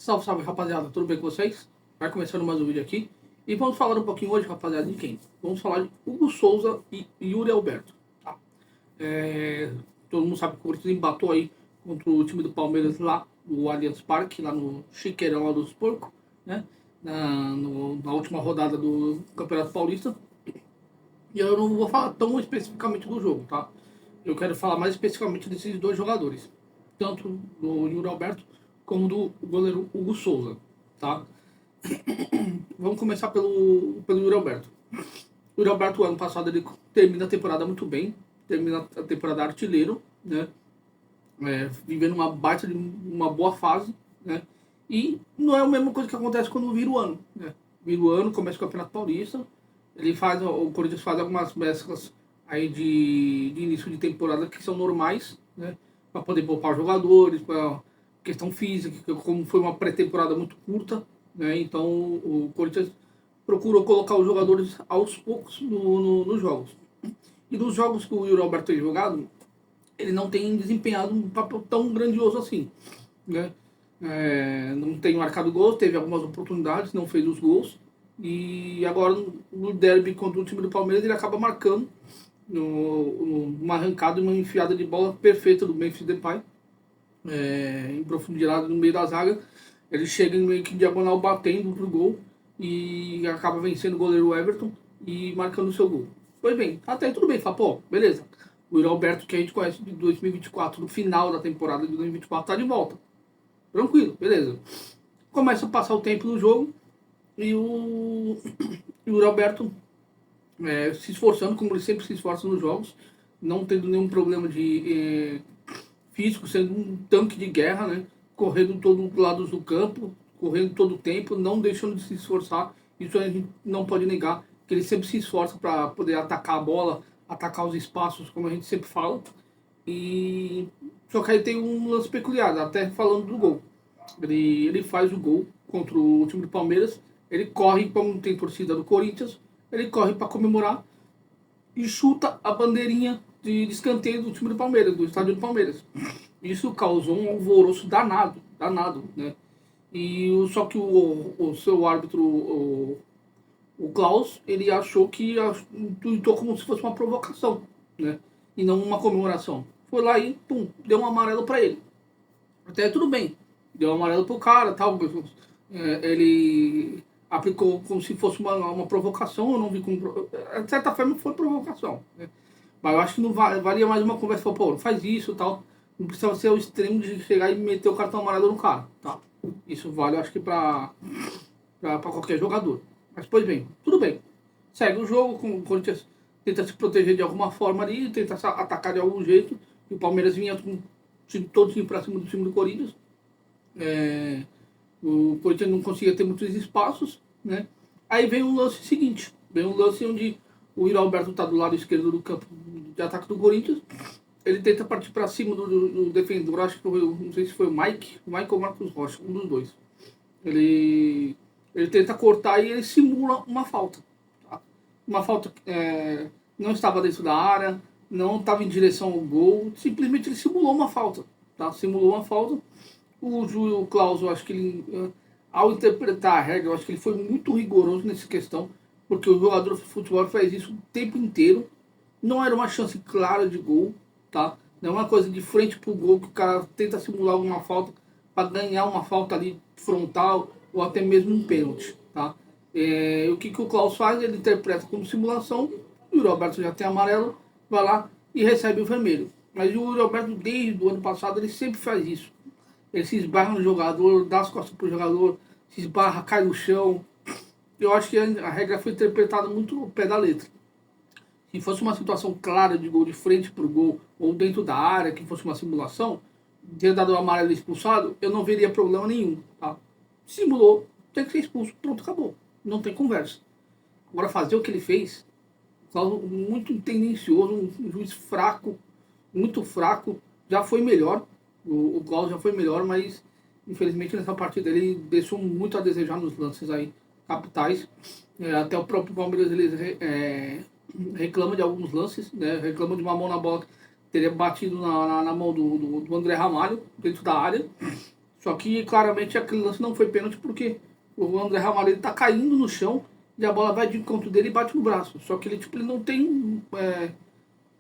Salve, salve, rapaziada, tudo bem com vocês? Vai começando mais um vídeo aqui. E vamos falar um pouquinho hoje, rapaziada, de quem? Vamos falar de Hugo Souza e Yuri Alberto. Tá? Todo mundo sabe que o Corinthians empatou aí contra o time do Palmeiras lá no Allianz Parque, lá no Chiqueirão lá dos Porcos, né? Na última rodada do Campeonato Paulista. E eu não vou falar tão especificamente do jogo, tá? Eu quero falar mais especificamente desses dois jogadores. Tanto do Yuri Alberto como do goleiro Hugo Souza, tá? Vamos começar pelo Yuri Alberto. O Yuri Alberto, ano passado, ele termina a temporada muito bem. Termina a temporada artilheiro, né? Vivendo uma baita de uma boa fase, né? E não é a mesma coisa que acontece quando vira o ano, né? Vira o ano, começa o Campeonato Paulista. O Corinthians faz algumas mesclas aí de início de temporada que são normais, né? Para poder poupar jogadores, para questão física, como foi uma pré-temporada muito curta, né? Então o Corinthians procurou colocar os jogadores aos poucos nos jogos. E dos jogos que o Yuri Alberto tem jogado, ele não tem desempenhado um papel tão grandioso assim, né? Não tem marcado gols, teve algumas oportunidades, não fez os gols. E agora no derby contra o time do Palmeiras ele acaba marcando uma arrancada e uma enfiada de bola perfeita do Memphis Depay, em profundidade no meio da zaga. Ele chega meio que diagonal batendo pro gol e acaba vencendo o goleiro Everton e marcando o seu gol. Pois bem, até aí tudo bem, fala, pô, beleza. O Yuri Alberto, que a gente conhece de 2024, no final da temporada de 2024, tá de volta. Tranquilo, beleza. Começa a passar o tempo no jogo e o Yuri Alberto se esforçando, como ele sempre se esforça nos jogos, não tendo nenhum problema de físico, sendo um tanque de guerra, né? Correndo todos os lados do campo, correndo todo o tempo, não deixando de se esforçar. Isso a gente não pode negar, que ele sempre se esforça para poder atacar a bola, atacar os espaços, como a gente sempre fala. E só que aí tem um lance peculiar, até falando do gol. Ele faz o gol contra o time do Palmeiras, ele corre, como tem torcida do Corinthians, ele corre para comemorar e chuta a bandeirinha de escanteio do time do Palmeiras, do estádio do Palmeiras. Isso causou um alvoroço danado, né? Só que o seu árbitro, o Klaus, ele achou que intuitou como se fosse uma provocação, né? E não uma comemoração. Foi lá e, pum, deu um amarelo para ele. Até tudo bem, deu um amarelo pro cara, tal. Ele aplicou como se fosse uma provocação, eu não vi como. De certa forma foi provocação, né? Mas eu acho que não valia mais uma conversa, pô, não faz isso, tal. Não precisa ser o extremo de chegar e meter o cartão amarelo no cara, tá? Isso vale, eu acho que pra qualquer jogador. Mas, pois bem, tudo bem. Segue o jogo, o Corinthians tenta se proteger de alguma forma ali, tenta atacar de algum jeito. E o Palmeiras vinha com todo time pra cima do time do Corinthians. O Corinthians não conseguia ter muitos espaços, né? Aí vem o lance seguinte, vem um lance onde o Yuri Alberto está do lado esquerdo do campo de ataque do Corinthians. Ele tenta partir para cima do defensor, acho que foi, não sei se foi o Mike ou o Marcos Rocha, um dos dois. Ele tenta cortar e ele simula uma falta. Tá? Uma falta que não estava dentro da área, não estava em direção ao gol, simplesmente ele simulou uma falta. Tá? Simulou uma falta. O Klaus, eu acho que ele, ao interpretar a regra, eu acho que ele foi muito rigoroso nessa questão, porque o jogador de futebol faz isso o tempo inteiro. Não era uma chance clara de gol, tá? Não é uma coisa de frente pro gol que o cara tenta simular alguma falta para ganhar uma falta ali frontal ou até mesmo um pênalti, tá? O que o Klaus faz? Ele interpreta como simulação, e o Roberto já tem amarelo, vai lá e recebe o vermelho. Mas o Roberto, desde o ano passado, ele sempre faz isso. Ele se esbarra no jogador, dá as costas pro jogador, se esbarra, cai no chão. Eu acho que a regra foi interpretada muito no pé da letra. Se fosse uma situação clara de gol de frente pro gol, ou dentro da área, que fosse uma simulação, ter dado o amarelo expulsado, eu não veria problema nenhum, tá? Simulou, tem que ser expulso, pronto, acabou. Não tem conversa. Agora fazer o que ele fez, muito tendencioso, um juiz fraco, muito fraco, já foi melhor. O Klaus já foi melhor, mas infelizmente nessa partida ele deixou muito a desejar nos lances aí capitais. Até o próprio Palmeiras ele reclama de alguns lances, né? Reclama de uma mão na bola que teria batido na mão do André Ramalho dentro da área. Só que claramente aquele lance não foi pênalti porque o André Ramalho tá caindo no chão e a bola vai de encontro dele e bate no braço. Só que ele, tipo, ele não tem.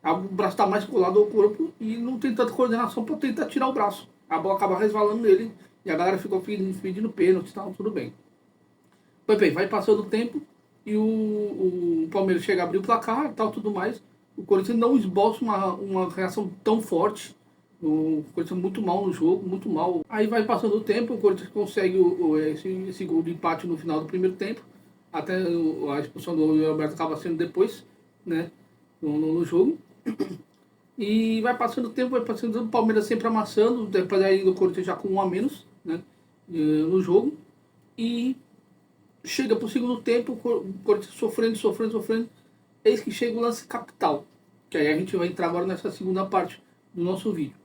O braço tá mais colado ao corpo e não tem tanta coordenação para tentar tirar o braço. A bola acaba resvalando nele e a galera ficou pedindo pênalti e tal, tudo bem. Pois bem, vai passando o tempo e o Palmeiras chega a abrir o placar e tal, tudo mais. O Corinthians não esboça uma reação tão forte. O Corinthians muito mal no jogo, muito mal. Aí vai passando o tempo, o Corinthians consegue esse gol de empate no final do primeiro tempo. Até a expulsão do Roberto acaba sendo depois, né, no jogo. E vai passando o tempo, vai passando o Palmeiras sempre amassando, depois aí o Corinthians já com um a menos, né, no jogo. E chega pro segundo tempo, o Corinthians sofrendo. Eis que chega o lance capital, que aí a gente vai entrar agora nessa segunda parte do nosso vídeo,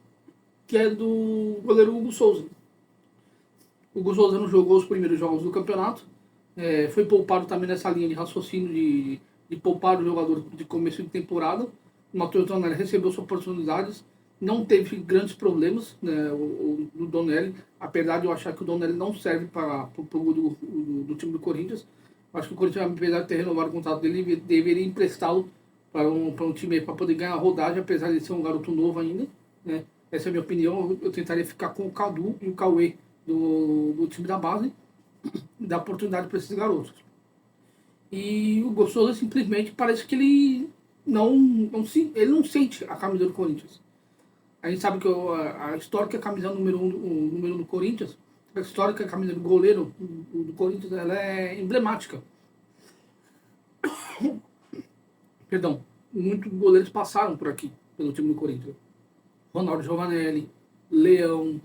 que é do goleiro Hugo Souza. O Hugo Souza não jogou os primeiros jogos do campeonato, foi poupado também nessa linha de raciocínio de poupar o jogador de começo de temporada. O Matheus Donelli recebeu suas oportunidades, não teve grandes problemas, né, o Donelli, apesar de eu achar que o Donelli não serve para o gol do time do Corinthians. Acho que o Corinthians, apesar de ter renovado o contrato dele, deveria emprestá-lo para um time para poder ganhar a rodagem, apesar de ser um garoto novo ainda, né. Essa é a minha opinião. Eu tentaria ficar com o Cadu e o Cauê do time da base e dar oportunidade para esses garotos. E o Gostoso simplesmente parece que ele ele não sente a camisa do Corinthians. A gente sabe que a histórica camisa número 1 do Corinthians, a histórica camisa do goleiro do Corinthians, ela é emblemática. Perdão, muitos goleiros passaram por aqui, pelo time do Corinthians. Ronaldo Giovanelli, Leão,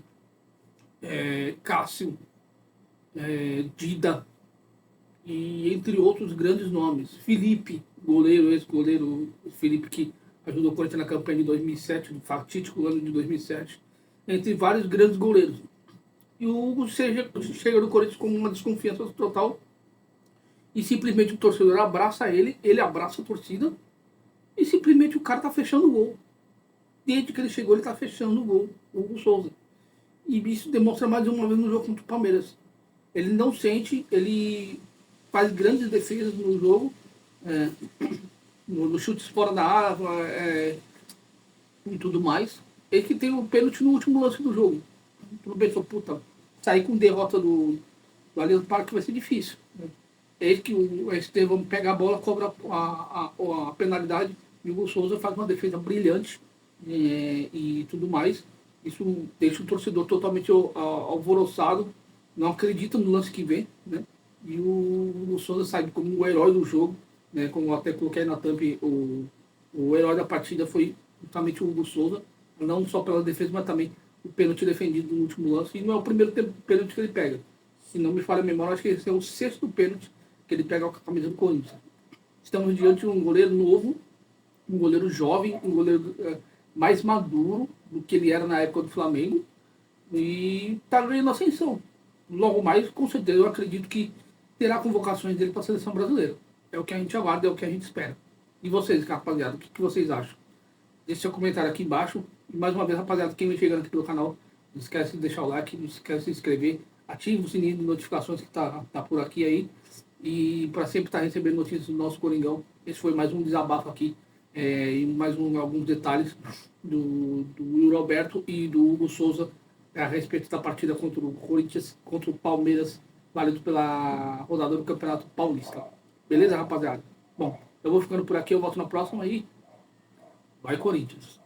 Cássio, Dida, e entre outros grandes nomes. Felipe, goleiro, ex-goleiro Felipe, que ajudou o Corinthians na campanha de 2007, no fatídico ano de 2007, entre vários grandes goleiros. E o Hugo chega no Corinthians com uma desconfiança total e simplesmente o torcedor abraça ele abraça a torcida e simplesmente o cara tá fechando o gol. Desde que ele chegou, ele tá fechando o gol, o Hugo Souza. E isso demonstra mais uma vez no jogo contra o Palmeiras. Ele não sente, ele faz grandes defesas no jogo, no chutes fora da área e tudo mais. Ele que tem o pênalti no último lance do jogo. Tudo bem, puta, sair com derrota do Allianz Parque vai ser difícil. Né? É ele que o Estevão pega a bola, cobra a penalidade e o Hugo Souza faz uma defesa brilhante e tudo mais. Isso deixa o torcedor totalmente alvoroçado, não acredita no lance que vem, né? E o Souza sai como o herói do jogo, né? Como eu até coloquei na thumb, o herói da partida foi justamente o Hugo Souza, não só pela defesa, mas também o pênalti defendido no último lance. E não é o primeiro pênalti que ele pega. Se não me falha a memória, acho que esse é o sexto pênalti que ele pega com a camisa do Corinthians. Estamos diante de um goleiro novo, um goleiro jovem, um goleiro mais maduro do que ele era na época do Flamengo. E está ganhando ascensão. Logo mais, com certeza, eu acredito que terá convocações dele para a seleção brasileira. É o que a gente aguarda, é o que a gente espera. E vocês, rapaziada, o que vocês acham? Deixe seu comentário aqui embaixo. E mais uma vez, rapaziada, quem vem chegando aqui pelo canal, não esquece de deixar o like, não esquece de se inscrever, ative o sininho de notificações que tá por aqui aí. E para sempre estar recebendo notícias do nosso Coringão. Esse foi mais um desabafo aqui. E mais alguns detalhes do Yuri Alberto e do Hugo Souza a respeito da partida contra o Corinthians, contra o Palmeiras, válido pela rodada do Campeonato Paulista. Beleza, rapaziada? Bom, eu vou ficando por aqui, eu volto na próxima e vai Corinthians!